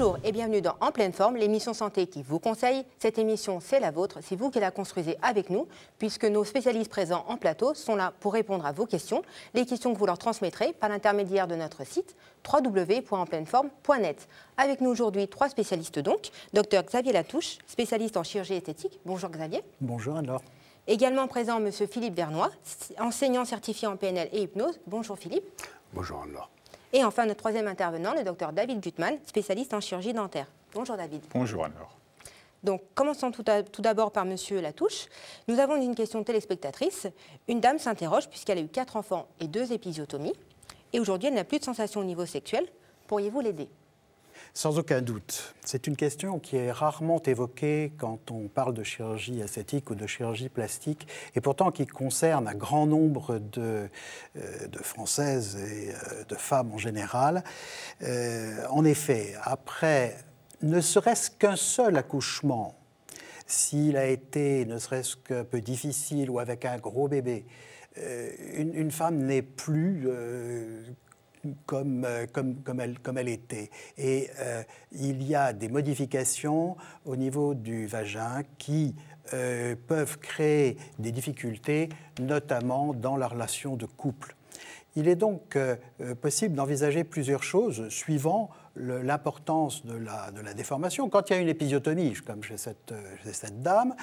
Bonjour et bienvenue dans En pleine forme, l'émission santé qui vous conseille. Cette émission, c'est la vôtre, c'est vous qui la construisez avec nous, puisque nos spécialistes présents en plateau sont là pour répondre à vos questions, les questions que vous leur transmettrez par l'intermédiaire de notre site www.enpleineforme.net. Avec nous aujourd'hui, 3 spécialistes donc. Dr Xavier Latouche, spécialiste en chirurgie esthétique. Bonjour Xavier. Bonjour Anne-Laure. Également présent Monsieur Philippe Vernois, enseignant certifié en PNL et hypnose. Bonjour Philippe. Bonjour Anne-Laure. Et enfin, notre troisième intervenant, le docteur David Gutmann, spécialiste en chirurgie dentaire. Bonjour David. Bonjour Anne-Laure. Donc, commençons tout d'abord par Monsieur Latouche. Nous avons une question téléspectatrice. Une dame s'interroge puisqu'elle a eu 4 enfants et 2 épisiotomies. Et aujourd'hui, elle n'a plus de sensation au niveau sexuel. Pourriez-vous l'aider ? Sans aucun doute. C'est une question qui est rarement évoquée quand on parle de chirurgie esthétique ou de chirurgie plastique, et pourtant qui concerne un grand nombre de Françaises et de femmes en général. En effet, après ne serait-ce qu'un seul accouchement, s'il a été ne serait-ce qu'un peu difficile ou avec un gros bébé, une femme n'est plus comme elle était. Et il y a des modifications au niveau du vagin qui peuvent créer des difficultés, notamment dans la relation de couple. Il est donc possible d'envisager plusieurs choses suivant l'importance de la déformation. Quand il y a une épisiotomie, comme chez cette dame,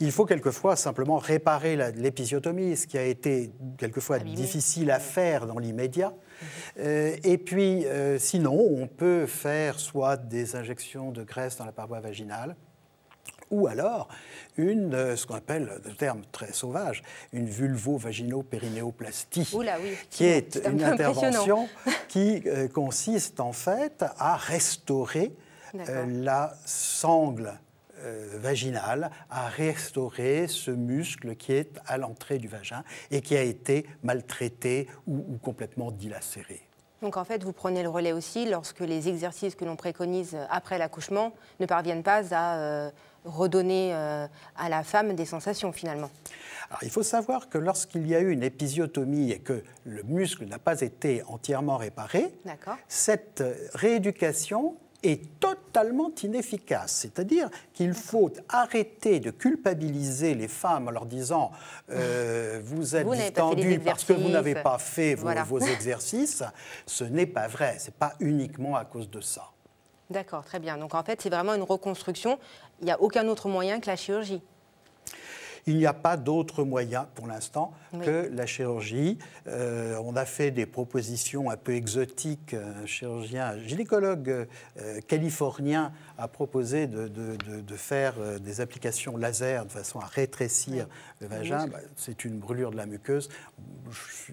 il faut quelquefois simplement réparer l'épisiotomie, ce qui a été quelquefois difficile à faire dans l'immédiat. Et puis, sinon, on peut faire soit des injections de graisse dans la paroi vaginale, ou alors ce qu'on appelle, de terme très sauvage, une vulvo-vaginopérinéoplastie, qui est une intervention qui consiste en fait à restaurer la sangle vaginale, à restaurer ce muscle qui est à l'entrée du vagin et qui a été maltraité ou complètement dilacéré. Donc en fait, vous prenez le relais aussi lorsque les exercices que l'on préconise après l'accouchement ne parviennent pas à redonner à la femme des sensations finalement. Alors, il faut savoir que lorsqu'il y a eu une épisiotomie et que le muscle n'a pas été entièrement réparé, cette rééducation est totalement inefficace. C'est-à-dire qu'il faut arrêter de culpabiliser les femmes en leur disant vous êtes distendues parce que vous n'avez pas fait vos exercices. Ce n'est pas vrai. Ce n'est pas uniquement à cause de ça. D'accord, très bien. Donc en fait, c'est vraiment une reconstruction. Il n'y a aucun autre moyen que la chirurgie. Il n'y a pas d'autre moyen pour l'instant que la chirurgie. On a fait des propositions un peu exotiques. Un chirurgien, un gynécologue californien a proposé de faire des applications laser de façon à rétrécir le vagin. C'est une brûlure de la muqueuse.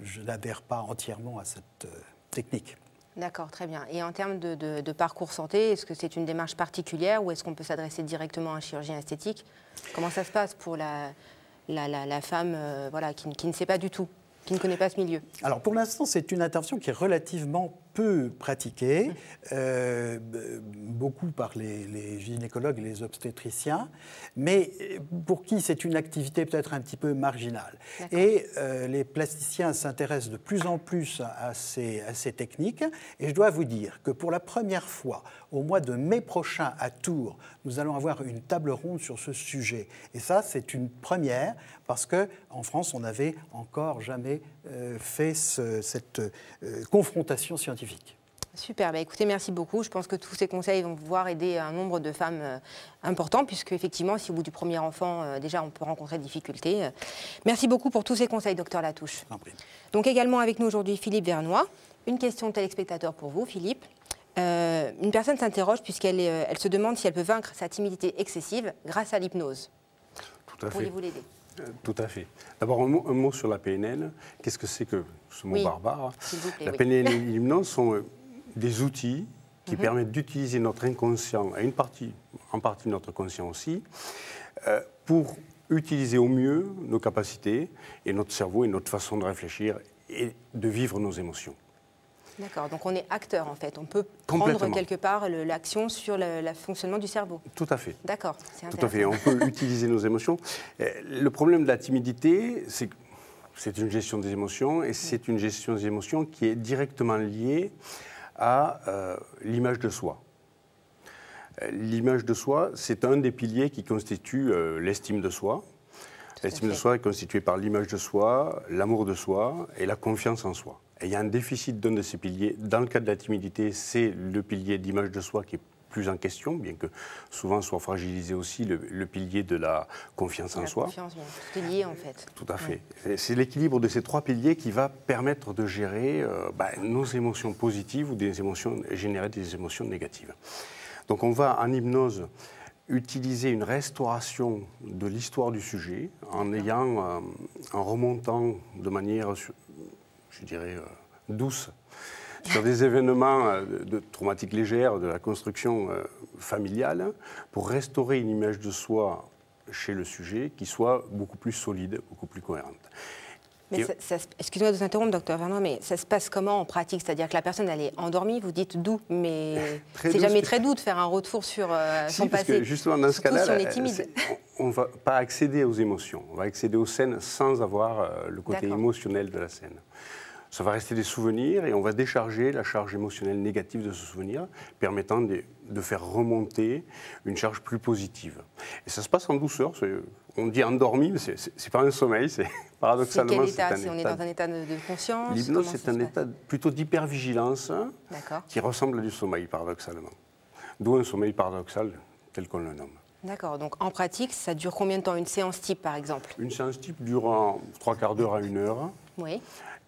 Je n'adhère pas entièrement à cette technique. D'accord, très bien. Et en termes de parcours santé, est-ce que c'est une démarche particulière ou est-ce qu'on peut s'adresser directement à un chirurgien esthétique? Comment ça se passe pour la femme qui ne sait pas du tout, qui ne connaît pas ce milieu? Alors pour l'instant, c'est une intervention qui est relativement peu pratiquée, beaucoup par les gynécologues et les obstétriciens, mais pour qui c'est une activité peut-être un petit peu marginale. Et les plasticiens s'intéressent de plus en plus à ces techniques. Et je dois vous dire que pour la première fois, au mois de mai prochain à Tours, nous allons avoir une table ronde sur ce sujet. Et ça, c'est une première, parce qu'en France, on n'avait encore jamais fait cette confrontation scientifique. Super, écoutez, merci beaucoup. Je pense que tous ces conseils vont pouvoir aider un nombre de femmes important, puisque effectivement, si au bout du premier enfant, déjà, on peut rencontrer des difficultés. Merci beaucoup pour tous ces conseils, docteur Latouche. Donc également avec nous aujourd'hui, Philippe Vernois. Une question de téléspectateur pour vous, Philippe. Une personne s'interroge puisqu'elle se demande si elle peut vaincre sa timidité excessive grâce à l'hypnose. Tout à fait. Pourriez-vous l'aider? Tout à fait. D'abord, un mot sur la PNL. Qu'est-ce que c'est que ce mot barbare? La PNL et l'hypnose sont des outils qui permettent d'utiliser notre inconscient, en partie notre conscient aussi, pour utiliser au mieux nos capacités et notre cerveau et notre façon de réfléchir et de vivre nos émotions. D'accord, donc on est acteur en fait. On peut prendre quelque part l'action sur le fonctionnement du cerveau. Tout à fait. D'accord, c'est intéressant. Tout à fait, on peut utiliser nos émotions. Le problème de la timidité, c'est que c'est une gestion des émotions et c'est une gestion des émotions qui est directement liée à l'image de soi. L'image de soi, c'est un des piliers qui constitue l'estime de soi. L'estime de soi est constituée par l'image de soi, l'amour de soi et la confiance en soi. Et il y a un déficit d'un de ces piliers. Dans le cas de la timidité, c'est le pilier d'image de soi qui est plus en question, bien que souvent soit fragilisé aussi le pilier de la confiance en soi. Confiance, bien. Tout est lié en fait. Tout à fait. C'est l'équilibre de ces trois piliers qui va permettre de gérer nos émotions positives ou générer des émotions négatives. Donc on va en hypnose utiliser une restauration de l'histoire du sujet en remontant de manière, je dirais, douce sur des événements de traumatiques légères, de la construction familiale, pour restaurer une image de soi chez le sujet qui soit beaucoup plus solide, beaucoup plus cohérente. Mais excusez-moi de vous interrompre, docteur Vernoy, mais ça se passe comment en pratique? C'est-à-dire que la personne, elle est endormie, vous dites doux, mais c'est jamais très doux de faire un retour sur son passé. Que justement, dans ce cas-là, si on est timide. On ne va pas accéder aux émotions, on va accéder aux scènes sans avoir le côté émotionnel de la scène. Ça va rester des souvenirs et on va décharger la charge émotionnelle négative de ce souvenir, permettant de faire remonter une charge plus positive. Et ça se passe en douceur. On dit endormi, mais ce n'est pas un sommeil, paradoxalement, c'est un état. Si on est dans un état de conscience. L'hypnose, c'est un état plutôt d'hypervigilance qui ressemble à du sommeil, paradoxalement. D'où un sommeil paradoxal, tel qu'on le nomme. D'accord. Donc en pratique, ça dure combien de temps, une séance type, par exemple? Une séance type dure 3/4 d'heure à 1 heure. Oui.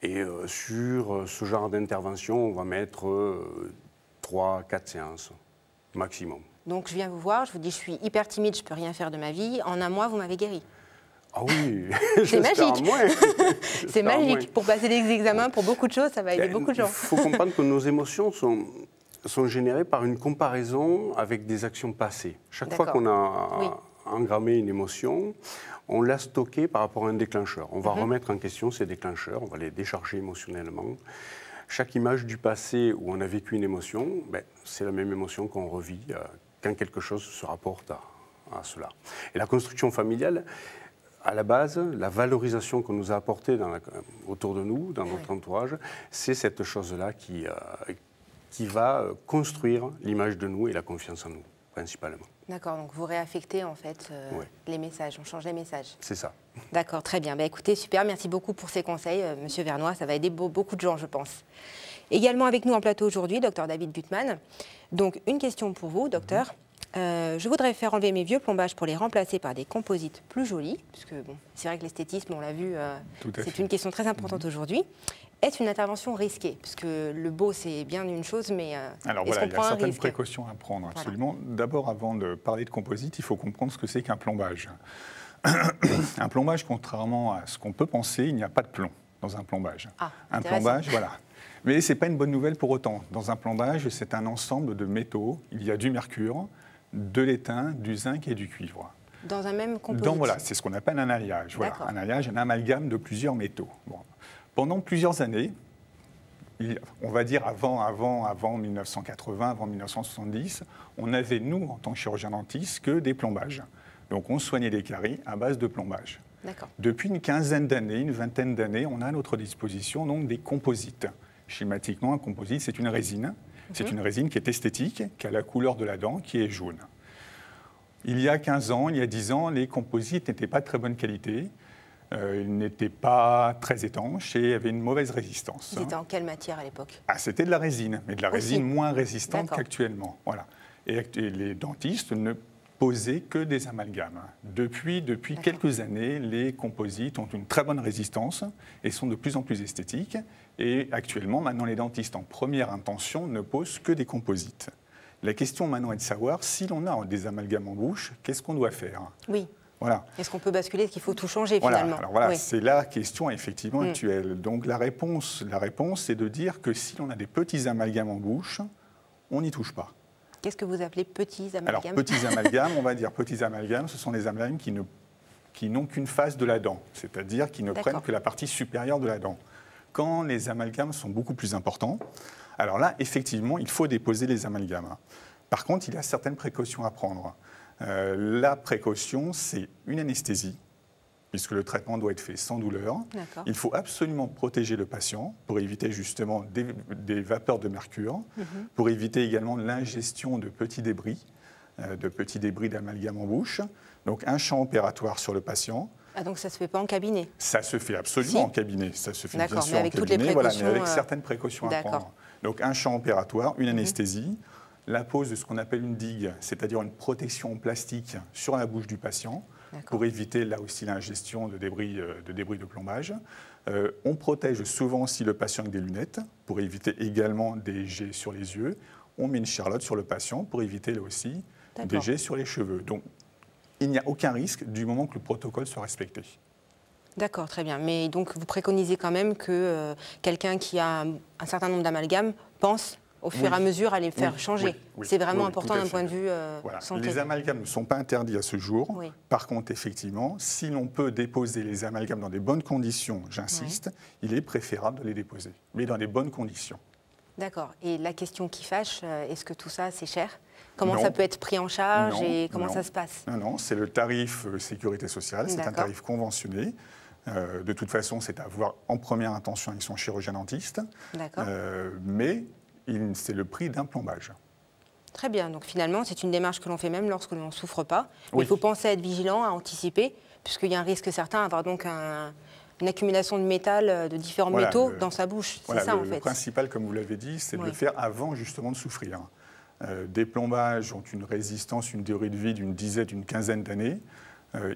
Et sur ce genre d'intervention, on va mettre 3-4 séances maximum. Donc je viens vous voir, je vous dis je suis hyper timide, je ne peux rien faire de ma vie. En un mois, vous m'avez guéri. Ah oui, c'est magique. C'est magique. Pour passer des examens, pour beaucoup de choses, ça va aider beaucoup de gens. Il faut comprendre que nos émotions sont générées par une comparaison avec des actions passées. Chaque fois qu'on a engrammé une émotion, on l'a stocké par rapport à un déclencheur. On va remettre en question ces déclencheurs, on va les décharger émotionnellement. Chaque image du passé où on a vécu une émotion, c'est la même émotion qu'on revit quand quelque chose se rapporte à cela. Et la construction familiale, à la base, la valorisation qu'on nous a apportée autour de nous, dans notre entourage, c'est cette chose-là qui va construire l'image de nous et la confiance en nous, principalement. D'accord, donc vous réaffectez en fait les messages, on change les messages. C'est ça. D'accord, très bien. Écoutez, super, merci beaucoup pour ces conseils, Monsieur Vernoy, ça va aider beaucoup de gens, je pense. Également avec nous en plateau aujourd'hui, docteur David Gutmann. Donc une question pour vous, docteur. Je voudrais faire enlever mes vieux plombages pour les remplacer par des composites plus jolis, puisque bon, c'est vrai que l'esthétisme, on l'a vu, c'est une question très importante aujourd'hui. Est-ce une intervention risquée? Parce que le beau, c'est bien une chose, mais alors voilà, il y a certaines précautions à prendre, absolument. Voilà. D'abord, avant de parler de composite, il faut comprendre ce que c'est qu'un plombage. Un plombage, contrairement à ce qu'on peut penser, il n'y a pas de plomb dans un plombage. Un plombage, voilà. Mais ce n'est pas une bonne nouvelle pour autant. Dans un plombage, c'est un ensemble de métaux. Il y a du mercure, de l'étain, du zinc et du cuivre. Dans un même composite? Voilà, c'est ce qu'on appelle un alliage. Voilà, un alliage, un amalgame de plusieurs métaux. Bon. Pendant plusieurs années, on va dire avant 1980, avant 1970, on avait, nous, en tant que chirurgien dentiste, que des plombages. Donc on soignait les caries à base de plombage. Depuis une quinzaine d'années, une vingtaine d'années, on a à notre disposition donc des composites. Schématiquement, un composite, c'est une résine. C'est une résine qui est esthétique, qui a la couleur de la dent, qui est jaune. Il y a 15 ans, il y a 10 ans, les composites n'étaient pas de très bonne qualité. Ils n'étaient pas très étanches et avaient une mauvaise résistance. Ils étaient en quelle matière à l'époque? C'était de la résine, mais de la résine moins résistante qu'actuellement. Voilà. Et les dentistes ne posaient que des amalgames. Depuis quelques années, les composites ont une très bonne résistance et sont de plus en plus esthétiques. Et actuellement, maintenant, les dentistes en première intention ne posent que des composites. La question maintenant est de savoir, si l'on a des amalgames en bouche, qu'est-ce qu'on doit faire? Oui. Voilà. Est-ce qu'on peut basculer? Est-ce qu'il faut tout changer finalement? Alors voilà, c'est la question effectivement actuelle. Donc la réponse, c'est de dire que si l'on a des petits amalgames en bouche, on n'y touche pas. Qu'est-ce que vous appelez petits amalgames? Alors petits amalgames, on va dire petits amalgames, ce sont des amalgames qui n'ont qu'une face de la dent, c'est-à-dire qui ne prennent que la partie supérieure de la dent. Quand les amalgames sont beaucoup plus importants, alors là, effectivement, il faut déposer les amalgames. Par contre, il y a certaines précautions à prendre. La précaution, c'est une anesthésie, puisque le traitement doit être fait sans douleur. Il faut absolument protéger le patient pour éviter justement des vapeurs de mercure, pour éviter également l'ingestion de petits débris. de petits débris d'amalgame en bouche. Donc un champ opératoire sur le patient. Ah, donc ça ne se fait pas en cabinet? Ça se fait absolument en cabinet. Ça se fait bien sûr mais avec en toutes cabinet, les précautions, mais avec certaines précautions à prendre. Donc un champ opératoire, une anesthésie, la pose de ce qu'on appelle une digue, c'est-à-dire une protection en plastique sur la bouche du patient, pour éviter là aussi l'ingestion de débris de plombage. On protège souvent aussi le patient avec des lunettes, pour éviter également des jets sur les yeux. On met une charlotte sur le patient pour éviter là aussi des jets sur les cheveux. Donc il n'y a aucun risque du moment que le protocole soit respecté. D'accord, très bien. Mais donc vous préconisez quand même que quelqu'un qui a un certain nombre d'amalgames pense au fur et à mesure à les faire changer. C'est vraiment important d'un point de vue santé. Les amalgames ne sont pas interdits à ce jour. Par contre, effectivement, si l'on peut déposer les amalgames dans des bonnes conditions, j'insiste, il est préférable de les déposer, mais dans des bonnes conditions. D'accord. Et la question qui fâche, est-ce que tout ça, c'est cher? Comment ça peut être pris en charge et comment ça se passe? Non, c'est le tarif sécurité sociale, c'est un tarif conventionné. De toute façon, c'est à voir en première intention avec son chirurgien-dentiste. Mais c'est le prix d'un plombage. Très bien. Donc finalement, c'est une démarche que l'on fait même lorsque l'on ne souffre pas. Mais il faut penser à être vigilant, à anticiper, puisqu'il y a un risque certain à avoir donc une accumulation de métal, de différents métaux dans sa bouche. C'est ça, en fait. Le principal, comme vous l'avez dit, c'est de le faire avant justement de souffrir. Des plombages ont une résistance, une durée de vie d'une dizaine, d'une quinzaine d'années.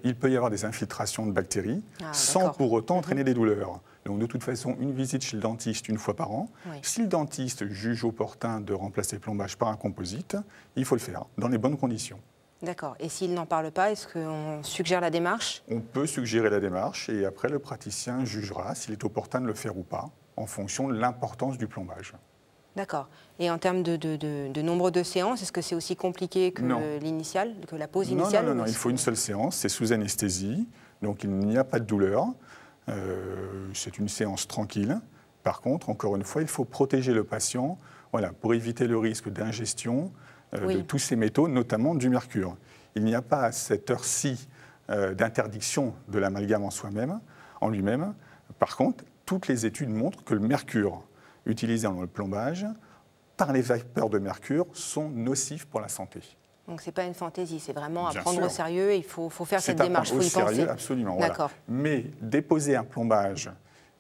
Il peut y avoir des infiltrations de bactéries sans pour autant entraîner des douleurs. Donc de toute façon, une visite chez le dentiste une fois par an. Si le dentiste juge opportun de remplacer le plombage par un composite, il faut le faire dans les bonnes conditions. D'accord. Et s'il n'en parle pas, est-ce qu'on suggère la démarche? On peut suggérer la démarche et après le praticien jugera s'il est opportun de le faire ou pas en fonction de l'importance du plombage. D'accord. Et en termes de nombre de séances, est-ce que c'est aussi compliqué que l'initial, que la pause initiale? Non, il faut une seule séance, c'est sous anesthésie, donc il n'y a pas de douleur. C'est une séance tranquille. Par contre, encore une fois, il faut protéger le patient pour éviter le risque d'ingestion de tous ces métaux, notamment du mercure. Il n'y a pas à cette heure-ci d'interdiction de l'amalgame en lui-même. Par contre, toutes les études montrent que le mercure utilisé dans le plombage, par les vapeurs de mercure, sont nocifs pour la santé. Donc ce n'est pas une fantaisie, c'est vraiment à prendre au sérieux et il faut faire cette démarche, il faut y penser. Absolument. Mais déposer un plombage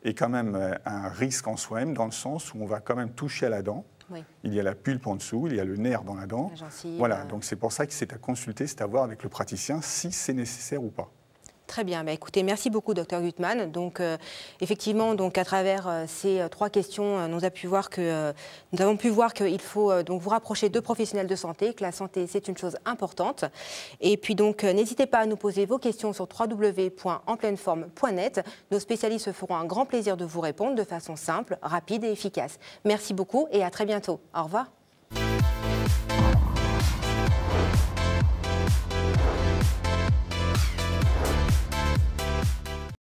est quand même un risque en soi-même, dans le sens où on va quand même toucher à la dent. Il y a la pulpe en dessous, il y a le nerf dans la dent. Donc c'est pour ça que c'est à consulter, c'est à voir avec le praticien si c'est nécessaire ou pas. Très bien. Écoutez, merci beaucoup, Dr Gutmann. Donc, effectivement, à travers ces 3 questions, nous avons pu voir qu'il faut donc vous rapprocher de professionnels de santé, que la santé, c'est une chose importante. Et puis, donc, n'hésitez pas à nous poser vos questions sur www.enpleineforme.net. Nos spécialistes se feront un grand plaisir de vous répondre de façon simple, rapide et efficace. Merci beaucoup et à très bientôt. Au revoir.